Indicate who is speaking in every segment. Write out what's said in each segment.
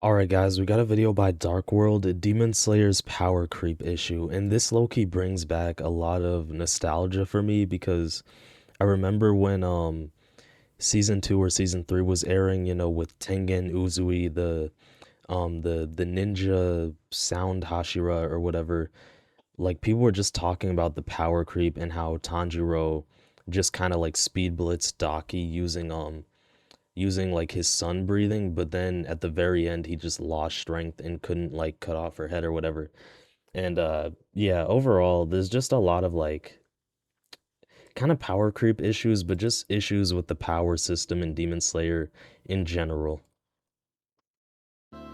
Speaker 1: Alright guys, we got a video by Dark World, Demon Slayer's power creep issue, and this low-key brings back a lot of nostalgia for me because I remember when season 2 or season 3 was airing, with Tengen Uzui, the ninja sound Hashira or whatever. Like people were just talking about the power creep and how Tanjiro just kind of like speed blitzed Daki using like his sun breathing, but then at the very end he just lost strength and couldn't like cut off her head or whatever. And yeah, overall there's just a lot of like kind of power creep issues, but just issues with the power system in Demon Slayer in general.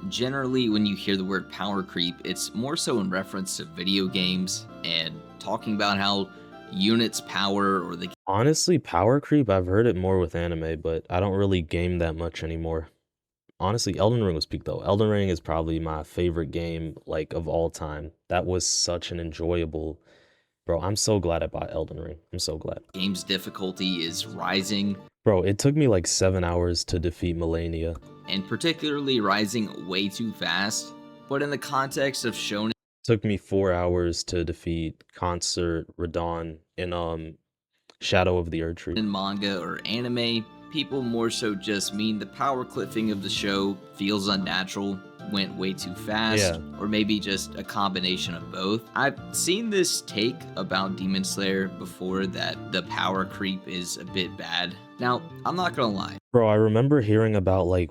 Speaker 2: Generally, when you hear the word power creep, it's more so in reference to video games and talking about how units power or the
Speaker 1: Honestly, power creep, I've heard it more with anime, but I don't really game that much anymore. Honestly, Elden Ring was peak though. Elden Ring is probably my favorite game like of all time. That was such an enjoyable. Bro, I'm so glad I bought Elden Ring. I'm so glad.
Speaker 2: game's difficulty is rising,
Speaker 1: Bro, it took me like 7 hours to defeat Melania.
Speaker 2: and particularly rising way too fast. But in the context of shonen
Speaker 1: Took me 4 hours to defeat Concert Radon in Shadow of the Erdtree.
Speaker 2: manga or anime, people more so just mean the power cliffing of the show feels unnatural, went way too fast,
Speaker 1: Yeah.
Speaker 2: or maybe just a combination of both. I've seen this take about Demon Slayer before that the power creep is a bit bad. Now, I'm not gonna lie.
Speaker 1: Bro, I remember hearing about like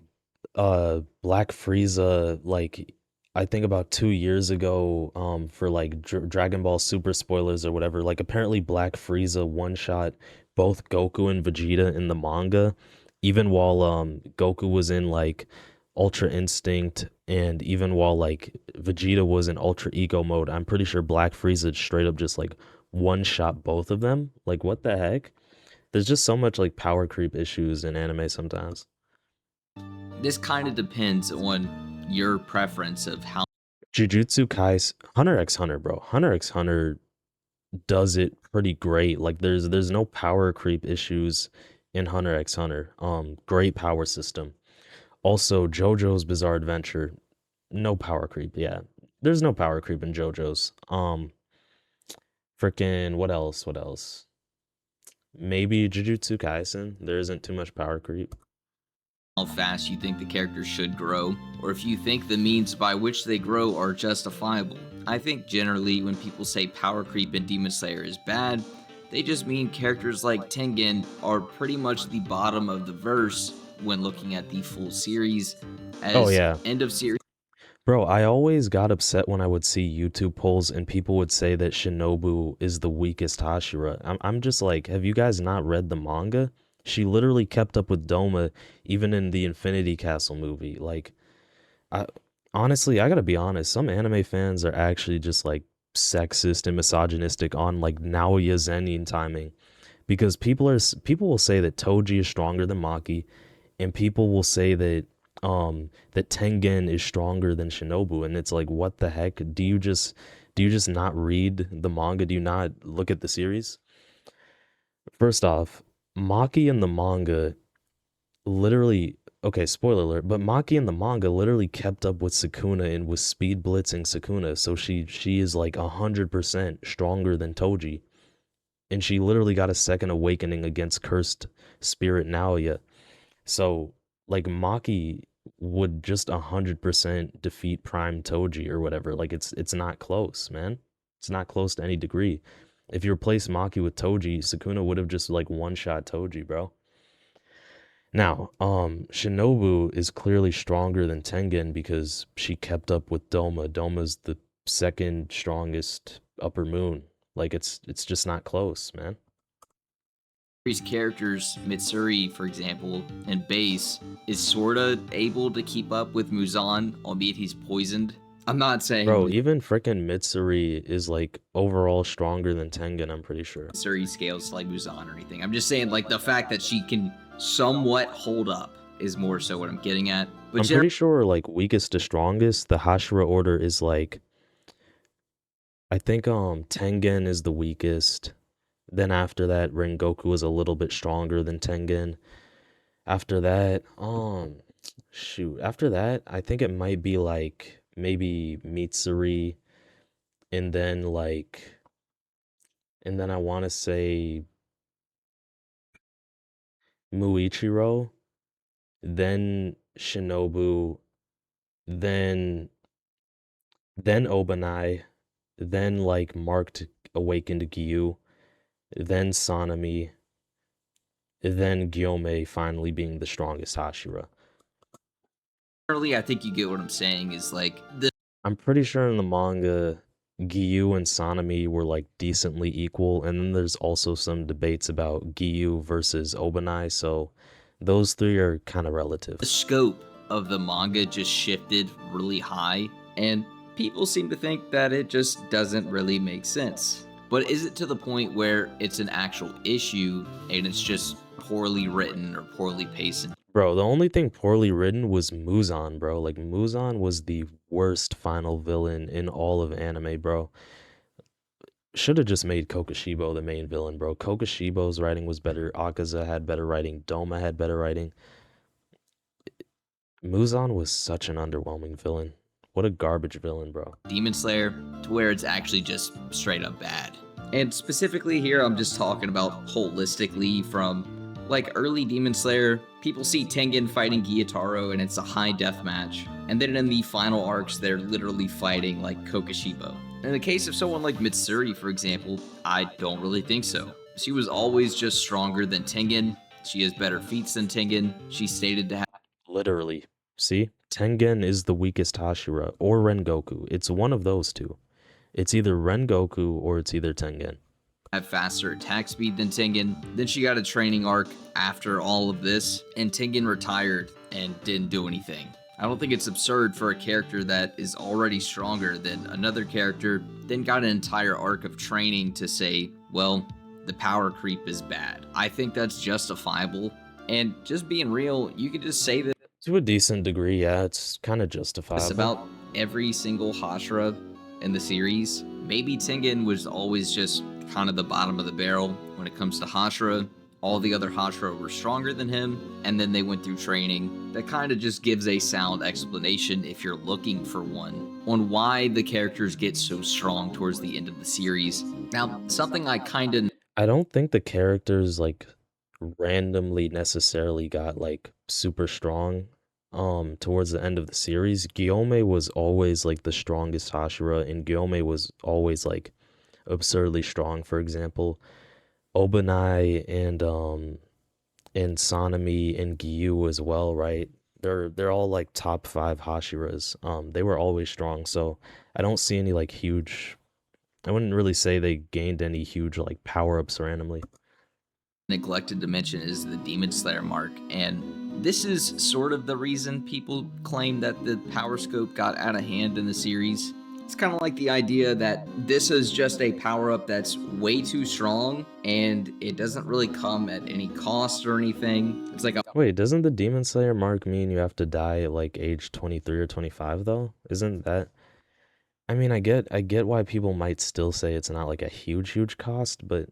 Speaker 1: Black Frieza like I think about 2 years ago for like Dragon Ball Super spoilers or whatever. Like apparently Black Frieza one shot both Goku and Vegeta in the manga, even while Goku was in like Ultra Instinct and even while like Vegeta was in Ultra Ego mode. I'm pretty sure Black Frieza straight up just like one shot both of them. Like what the heck? There's just so much like power creep issues in anime sometimes.
Speaker 2: This kind of depends on your preference of how
Speaker 1: Jujutsu Kaisen, Hunter x Hunter, bro. Hunter x Hunter does it pretty great. Like there's no power creep issues in Hunter x Hunter. Great power system. Also, JoJo's Bizarre Adventure, no power creep. Yeah, there's no power creep in JoJo's. Freaking what else? What else? Maybe Jujutsu Kaisen. There isn't too much power creep.
Speaker 2: fast you think the character should grow, or if you think the means by which they grow are justifiable. I think generally when people say power creep in Demon Slayer is bad, they just mean characters like Tengen are pretty much the bottom of the verse when looking at the full series,
Speaker 1: Oh
Speaker 2: as
Speaker 1: yeah.
Speaker 2: end of series
Speaker 1: Bro, I always got upset when I would see YouTube polls and people would say that Shinobu is the weakest Hashira. I'm just like, have you guys not read the manga? She literally kept up with Doma even in the Infinity Castle movie. Like, I honestly, I gotta be honest, some anime fans are actually just like sexist and misogynistic on like Naoya Zenin timing because people will say that Toji is stronger than Maki and people will say that Tengen is stronger than Shinobu, and it's like, what the heck? Do you just not read the manga? Do you not look at the series? First off, Maki in the manga literally, okay, spoiler alert, but Maki in the manga literally kept up with Sukuna and was speed blitzing Sukuna, so she is like 100% stronger than Toji, and she literally got a second awakening against cursed spirit Naoya. So like Maki would just 100% defeat Prime Toji or whatever. Like it's not close, man. It's not close to any degree. If you replace Maki with Toji, Sukuna would have just like one shot Toji, bro. Now, Shinobu is clearly stronger than Tengen because she kept up with Doma. Doma's the second strongest upper moon. Like it's just not close, man.
Speaker 2: characters, Mitsuri, for example, and Base, is sorta able to keep up with Muzan, albeit he's poisoned. I'm not saying
Speaker 1: Bro, even frickin' Mitsuri is like overall stronger than Tengen, I'm pretty sure.
Speaker 2: Mitsuri scales to like Muzan or anything. I'm just saying like the fact that she can somewhat hold up is more so what I'm getting at. But
Speaker 1: I'm pretty sure like weakest to strongest, the Hashira order is like I think Tengen is the weakest. Then after that, Rengoku is a little bit stronger than Tengen. After that, Shoot, after that, I think it might be like maybe Mitsuri, and then and then I want to say Muichiro, then Shinobu, then Obanai, then like marked awakened Gyu, then Sanemi, then Gyomei finally being the strongest Hashira.
Speaker 2: Generally, I think you get what I'm saying is like the
Speaker 1: I'm pretty sure in the manga, Gyu and Sanemi were like decently equal, and then there's also some debates about Gyu versus Obanai, so those three are kind of relative.
Speaker 2: scope of the manga just shifted really high, and people seem to think that it just doesn't really make sense. But is it to the point where it's an actual issue and it's just poorly written or poorly paced?
Speaker 1: Bro, the only thing poorly written was Muzan, bro. Like Muzan was the worst final villain in all of anime, bro. Should have just made Kokushibo the main villain, bro. Kokushibo's writing was better. Akaza had better writing. Doma had better writing. Muzan was such an underwhelming villain. What a garbage villain, bro.
Speaker 2: Demon Slayer to where it's actually just straight up bad. And specifically here, I'm just talking about holistically from like early Demon Slayer. People see Tengen fighting Gyutaro and it's a high death match. And then in the final arcs, they're literally fighting like Kokushibo. In the case of someone like Mitsuri, for example, I don't really think so. She was always just stronger than Tengen. She has better feats than Tengen. She's stated to
Speaker 1: Literally. See? Tengen is the weakest Hashira, or Rengoku. It's one of those two. It's either Rengoku or it's either Tengen.
Speaker 2: have faster attack speed than Tengen. Then she got a training arc after all of this, and Tengen retired and didn't do anything. I don't think it's absurd for a character that is already stronger than another character, then got an entire arc of training to say, well, the power creep is bad. I think that's justifiable. And just being real, you could just say this
Speaker 1: To a decent degree, yeah, it's kind of justifiable.
Speaker 2: about every single Hashira in the series. Maybe Tengen was always just kind of the bottom of the barrel when it comes to Hashira. All the other Hashira were stronger than him, and then they went through training. That kind of just gives a sound explanation, if you're looking for one, on why the characters get so strong towards the end of the series. Now, something I kind of
Speaker 1: I don't think the characters like randomly necessarily got like super strong towards the end of the series. Gyome was always like the strongest Hashira, and Gyome was always like absurdly strong. For example, Obanai and Sanemi and Gyu as well, right? They're all like top five Hashiras. They were always strong, so I don't see any like huge. I wouldn't really say they gained any huge like power ups randomly.
Speaker 2: neglected to mention is the Demon Slayer mark. And this is sort of the reason people claim that the Power Scope got out of hand in the series. It's kind of like the idea that this is just a power up that's way too strong and it doesn't really come at any cost or anything. It's like a
Speaker 1: Wait, doesn't the Demon Slayer mark mean you have to die at like age 23 or 25 though? Isn't that I mean, I get why people might still say it's not like a huge cost, but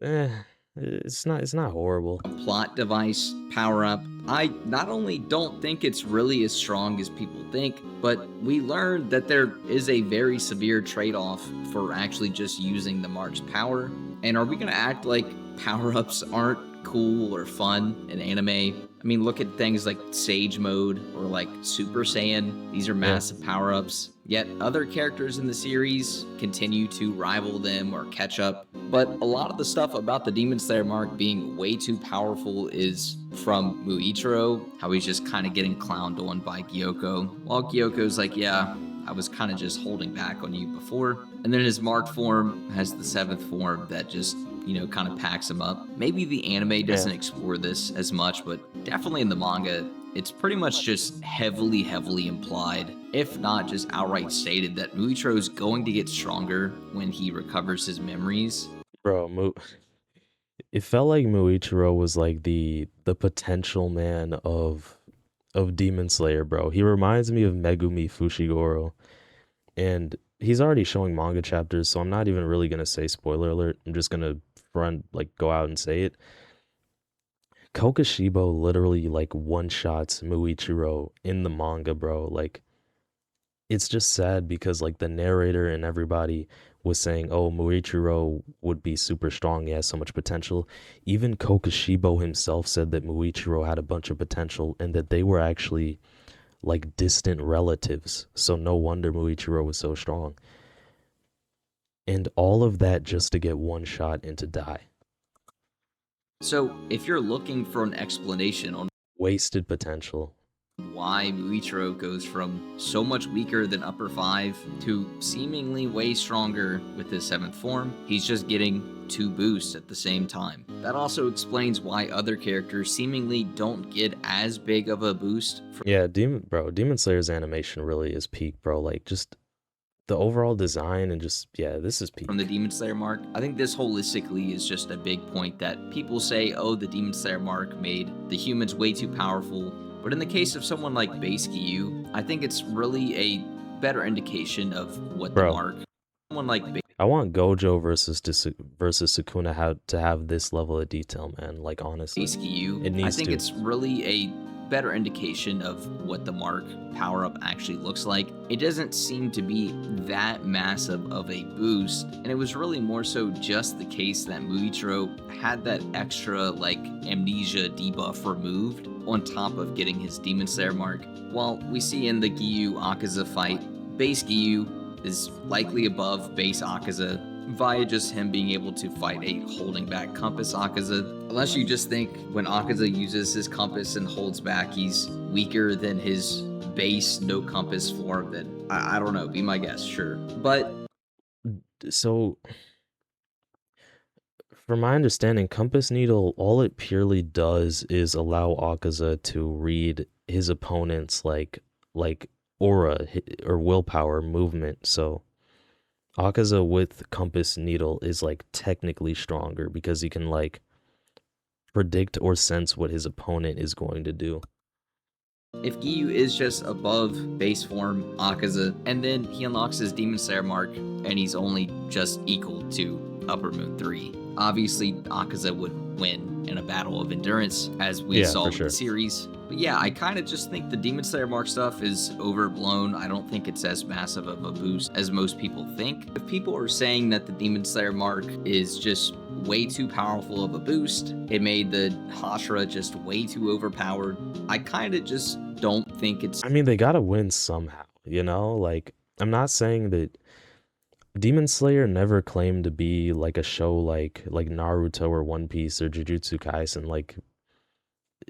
Speaker 1: eh, it's not horrible.
Speaker 2: plot device power up. I not only don't think it's really as strong as people think, but we learned that there is a very severe trade off for actually just using the Mark's power. And are we going to act like power ups aren't cool or fun in anime? I mean, look at things like Sage Mode or like Super Saiyan. These are
Speaker 1: Yeah.
Speaker 2: massive power ups. Yet other characters in the series continue to rival them or catch up. But a lot of the stuff about the Demon Slayer mark being way too powerful is from Muichiro, how he's just kind of getting clowned on by Gyoko. While Gyoko's like, yeah, I was kind of just holding back on you before. And then his mark form has the seventh form that just, kind of packs him up. Maybe the anime doesn't
Speaker 1: Yeah.
Speaker 2: explore this as much, but definitely in the manga, it's pretty much just heavily implied, if not just outright stated, that Muichiro is going to get stronger when he recovers his memories.
Speaker 1: Bro, it felt like Muichiro was like the potential man of Demon Slayer, bro. He reminds me of Megumi Fushiguro, and he's already showing manga chapters, so I'm not even really gonna say spoiler alert. I'm just gonna front like go out and say it. Kokoshibo literally like one shots Muichiro in the manga, bro. Like it's just sad because like the narrator and everybody was saying, "Oh, Muichiro would be super strong. He has so much potential." Even Kokoshibo himself said that Muichiro had a bunch of potential and that they were actually like distant relatives. So no wonder Muichiro was so strong. And all of that just to get one shot and to die.
Speaker 2: So, if you're looking for an explanation on
Speaker 1: Wasted potential.
Speaker 2: why Muichiro goes from so much weaker than Upper 5 to seemingly way stronger with his 7th form, he's just getting 2 boosts at the same time. That also explains why other characters seemingly don't get as big of a boost
Speaker 1: Yeah, Demon Slayer's animation really is peak, bro. Like just the overall design and just yeah, this is
Speaker 2: from the
Speaker 1: peak.
Speaker 2: Demon Slayer mark. I think this holistically is just a big point that people say, oh, the Demon Slayer mark made the humans way too powerful. But in the case of someone like Base Gyu, I think it's really a better indication of what the
Speaker 1: Bro,
Speaker 2: mark. Someone like
Speaker 1: I want Gojo versus Sukuna to have this level of detail, man. Like honestly,
Speaker 2: Base Gyu,
Speaker 1: it
Speaker 2: I
Speaker 1: needs
Speaker 2: think
Speaker 1: to.
Speaker 2: it's really a better indication of what the mark power up actually looks like. It doesn't seem to be that massive of a boost, and it was really more so just the case that Muichiro had that extra like amnesia debuff removed on top of getting his Demon Slayer mark. While we see in the Gyu Akaza fight, base Gyu is likely above base Akaza via just him being able to fight a holding back compass Akaza. Unless you just think when Akaza uses his compass and holds back, he's weaker than his base no compass form, then I don't know. Be my guest, sure. But
Speaker 1: So, from my understanding, Compass Needle, all it purely does is allow Akaza to read his opponent's like aura or willpower movement. So Akaza with Compass Needle is like technically stronger because he can like predict or sense what his opponent is going to do.
Speaker 2: if Giyu is just above base form Akaza, and then he unlocks his Demon Slayer mark, and he's only just equal to Upper Moon 3, obviously Akaza would win in a battle of endurance, as we
Speaker 1: Yeah,
Speaker 2: saw
Speaker 1: for
Speaker 2: with the
Speaker 1: sure.
Speaker 2: series. But yeah, I kind of just think the Demon Slayer mark stuff is overblown. I don't think it's as massive of a boost as most people think. If people are saying that the Demon Slayer mark is just way too powerful of a boost, it made the Hashira just way too overpowered, I kind of just don't think it's.
Speaker 1: I mean, they gotta win somehow, you know? Like, I'm not saying that Demon Slayer never claimed to be like a show like Naruto or One Piece or Jujutsu Kaisen. Like,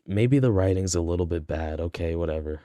Speaker 1: maybe the writing's a little bit bad. Okay, whatever.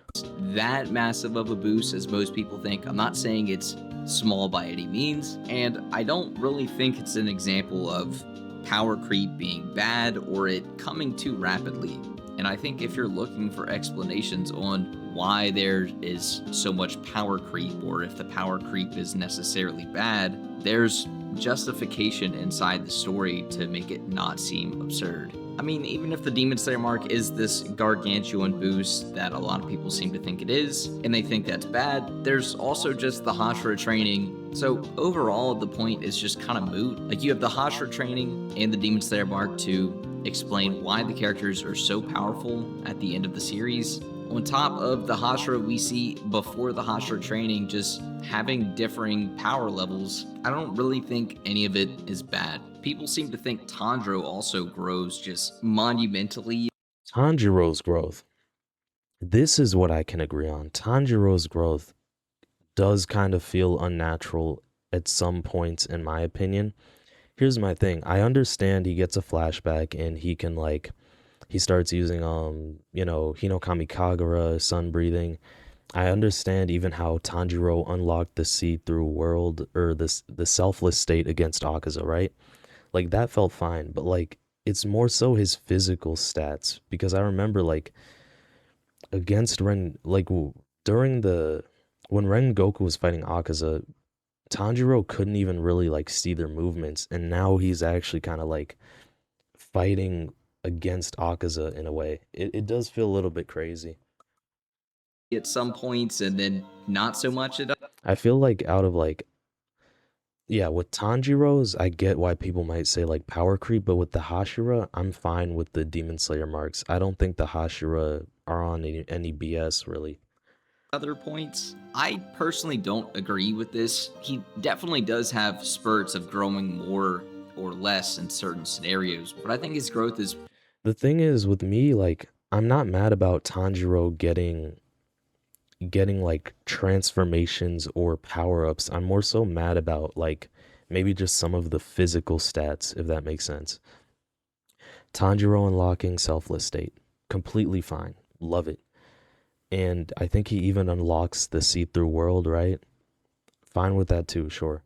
Speaker 2: That massive of a boost as most people think. I'm not saying it's small by any means, and I don't really think it's an example of power creep being bad or it coming too rapidly. And I think if you're looking for explanations on why there is so much power creep or if the power creep is necessarily bad, there's justification inside the story to make it not seem absurd. I mean, even if the Demon Slayer mark is this gargantuan boost that a lot of people seem to think it is, and they think that's bad, there's also just the Hashira training. So overall, the point is just kind of moot. Like you have the Hashira training and the Demon Slayer mark to explain why the characters are so powerful at the end of the series. On top of the Hashira we see before the Hashira training just having differing power levels, I don't really think any of it is bad. People seem to think Tanjiro also grows just monumentally.
Speaker 1: Tanjiro's growth. This is what I can agree on. Tanjiro's growth does kind of feel unnatural at some points, in my opinion. Here's my thing. I understand he gets a flashback and he can like he starts using Hinokami Kagura, sun breathing. I understand even how Tanjiro unlocked the see-through world or the selfless state against Akaza, right? Like that felt fine, but like it's more so his physical stats because I remember like against Ren like during the when Ren Goku was fighting Akaza, Tanjiro couldn't even really like see their movements, and now he's actually kind of like fighting against Akaza in a way. It does feel a little bit crazy.
Speaker 2: At some points and then not so much at
Speaker 1: I feel like out of like Yeah, with Tanjiro's, I get why people might say like power creep, but with the Hashira, I'm fine with the Demon Slayer marks. I don't think the Hashira are on any BS really.
Speaker 2: Other points, I personally don't agree with this. He definitely does have spurts of growing more or less in certain scenarios, but I think his growth is
Speaker 1: The thing is with me, like I'm not mad about Tanjiro getting like transformations or power-ups. I'm more so mad about like maybe just some of the physical stats, if that makes sense. Tanjiro unlocking selfless state. Completely fine. Love it. And I think he even unlocks the see-through world, right? Fine with that too, sure.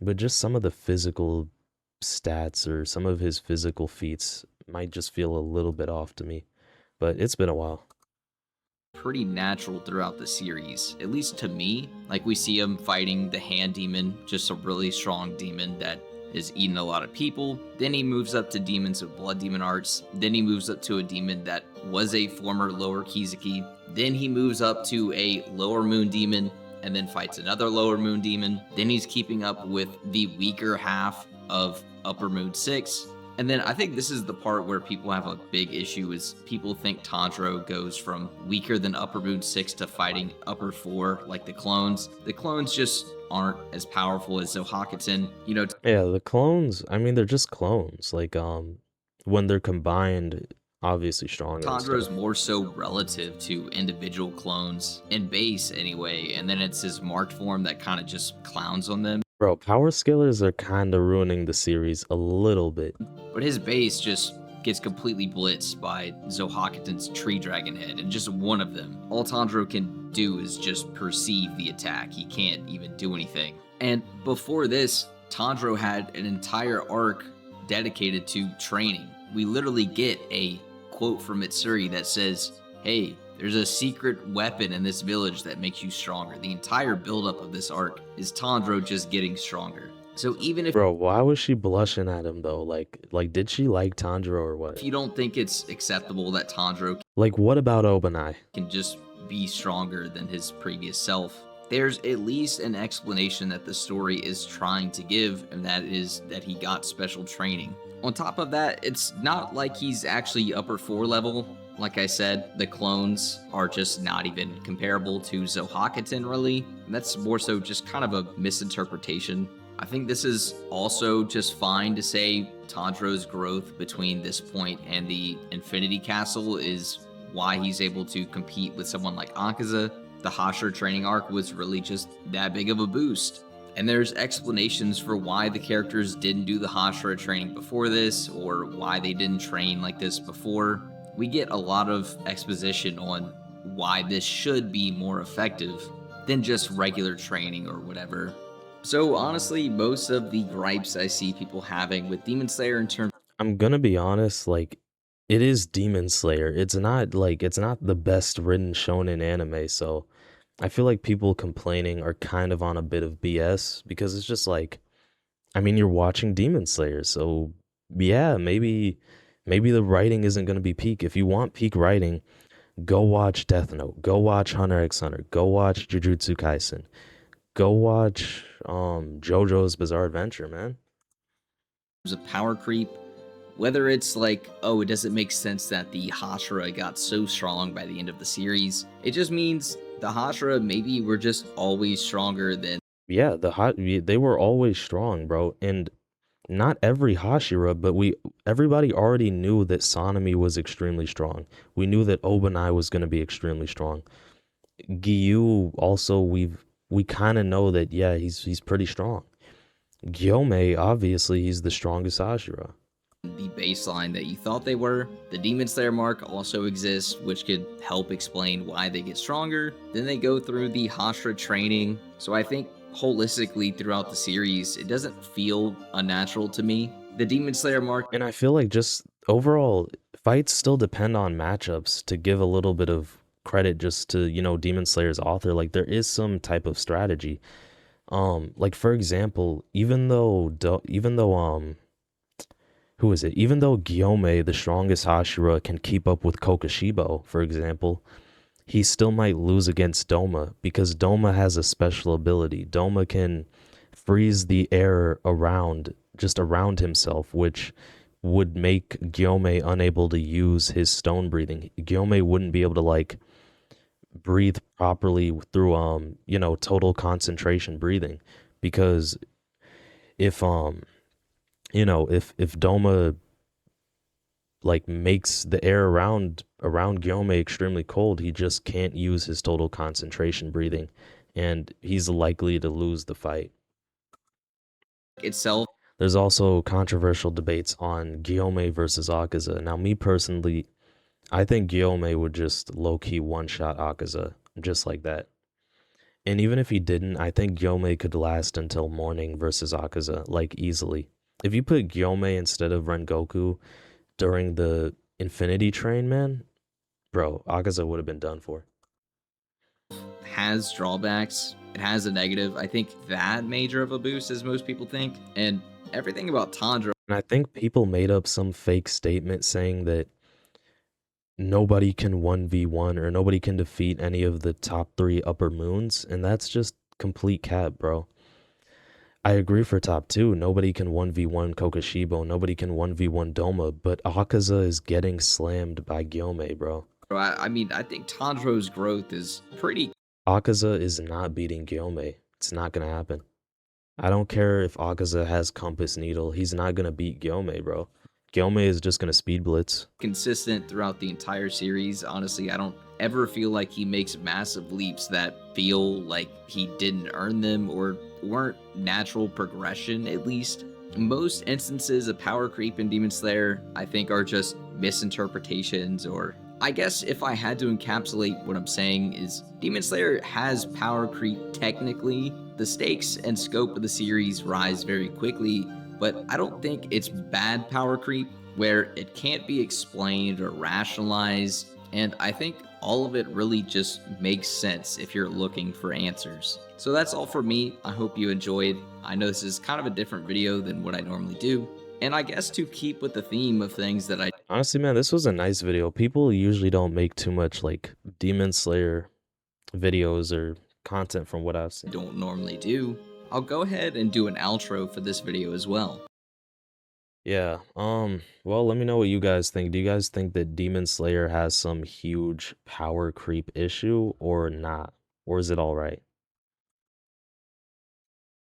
Speaker 1: But just some of the physical stats or some of his physical feats might just feel a little bit off to me. But it's been a while.
Speaker 2: pretty natural throughout the series, at least to me. Like we see him fighting the hand demon, just a really strong demon that has eaten a lot of people. Then he moves up to demons with blood demon arts. Then he moves up to a demon that was a former lower Kizuki. Then he moves up to a lower moon demon and then fights another lower moon demon. Then he's keeping up with the weaker half of upper moon 6. And then I think this is the part where people have a big issue is people think Tanjiro goes from weaker than Upper Moon 6 to fighting Upper 4 like the clones. The clones just aren't as powerful as Zohakuten. You know,
Speaker 1: Yeah, the clones, I mean, they're just clones. Like, when they're combined, obviously stronger and
Speaker 2: Tanjiro is
Speaker 1: stuff.
Speaker 2: more so relative to individual clones in base anyway, and then it's his marked form that kind of just clowns on them.
Speaker 1: Bro, power scalers are kind of ruining the series a little bit.
Speaker 2: But his base just gets completely blitzed by Zohakuten's tree dragon head, and just one of them. All Tanjiro can do is just perceive the attack. He can't even do anything. And before this, Tanjiro had an entire arc dedicated to training. We literally get a quote from Mitsuri that says, "Hey, there's a secret weapon in this village that makes you stronger." The entire buildup of this arc is Tanjiro just getting stronger. So even if
Speaker 1: Bro, why was she blushing at him though? Like did she like Tanjiro or what?
Speaker 2: you don't think it's acceptable that Tanjiro
Speaker 1: Like what about Obanai?
Speaker 2: can just be stronger than his previous self, there's at least an explanation that the story is trying to give, and that is that he got special training. On top of that, it's not like he's actually upper 4 level. Like I said, the clones are just not even comparable to Zohakuten, really. And that's more so just kind of a misinterpretation. I think this is also just fine to say Tanjiro's growth between this point and the Infinity Castle is why he's able to compete with someone like Akaza. The Hashira training arc was really just that big of a boost. And there's explanations for why the characters didn't do the Hashira training before this, or why they didn't train like this before. We get a lot of exposition on why this should be more effective than just regular training or whatever. So honestly, most of the gripes I see people having with Demon Slayer in terms
Speaker 1: I'm gonna be honest, like it is Demon Slayer. It's not the best written shonen anime, so I feel like people complaining are kind of on a bit of BS because it's just like I mean you're watching Demon Slayer, so yeah, maybe the writing isn't gonna be peak. If you want peak writing, go watch Death Note, go watch Hunter x Hunter, go watch Jujutsu Kaisen, go watch JoJo's Bizarre Adventure, man.
Speaker 2: of power creep, whether it's like, oh, it doesn't make sense that the Hashira got so strong by the end of the series, it just means the Hashira maybe were just always stronger than
Speaker 1: Yeah, they were always strong, bro. And not every Hashira, but everybody already knew that Sanemi was extremely strong. We knew that Obanai was going to be extremely strong. Gyu also we kind of know that yeah, he's pretty strong. Gyome, obviously, he's the strongest Hashira.
Speaker 2: the baseline that you thought they were. The Demon Slayer mark also exists, which could help explain why they get stronger. Then they go through the Hashira training. So I think holistically throughout the series, it doesn't feel unnatural to me. The Demon Slayer mark
Speaker 1: And I feel like just overall fights still depend on matchups to give a little bit of credit just to, Demon Slayer's author. Like there is some type of strategy. Like for example, even though who is it? Even though Gyome, the strongest Hashira, can keep up with Kokoshibo, for example, he still might lose against Doma because Doma has a special ability. Doma can freeze the air around just around himself, which would make Gyome unable to use his stone breathing. Gyome wouldn't be able to like breathe properly through total concentration breathing because if if Doma like makes the air around Gyome extremely cold, he just can't use his total concentration breathing and he's likely to lose the fight.
Speaker 2: Itself
Speaker 1: There's also controversial debates on Gyome versus Akaza. Now, me personally, I think Gyome would just low key one shot Akaza just like that. And even if he didn't, I think Gyome could last until morning versus Akaza, like easily. If you put Gyome instead of Rengoku during the Infinity Train, man, bro, Akaza would have been done for.
Speaker 2: has drawbacks. It has a negative. I think that major of a boost as most people think. And everything about Tanjiro
Speaker 1: And I think people made up some fake statement saying that nobody can 1v1 or nobody can defeat any of the top 3 upper moons, and that's just complete cap, bro. I agree for top 2, nobody can 1v1 Kokoshibo, nobody can 1v1 Doma, but Akaza is getting slammed by Gyome, bro.
Speaker 2: I mean, I think Tanjiro's growth is pretty
Speaker 1: Akaza is not beating Gyome. It's not gonna happen. I don't care if Akaza has Compass Needle, he's not gonna beat Gyome, bro. Gyome is just gonna speed blitz.
Speaker 2: consistent throughout the entire series. Honestly, I don't ever feel like he makes massive leaps that feel like he didn't earn them or weren't natural progression, at least. Most instances of power creep in Demon Slayer, I think, are just misinterpretations, or I guess if I had to encapsulate what I'm saying is Demon Slayer has power creep technically. The stakes and scope of the series rise very quickly, but I don't think it's bad power creep where it can't be explained or rationalized. And I think all of it really just makes sense if you're looking for answers. So that's all for me. I hope you enjoyed. I know this is kind of a different video than what I normally do. And I guess to keep with the theme of things that I
Speaker 1: Honestly, man, this was a nice video. People usually don't make too much like Demon Slayer videos or content from what I've seen.
Speaker 2: don't normally do, I'll go ahead and do an outro for this video as well.
Speaker 1: Yeah, well, let me know what you guys think. Do you guys think that Demon Slayer has some huge power creep issue or not? Or is it all right?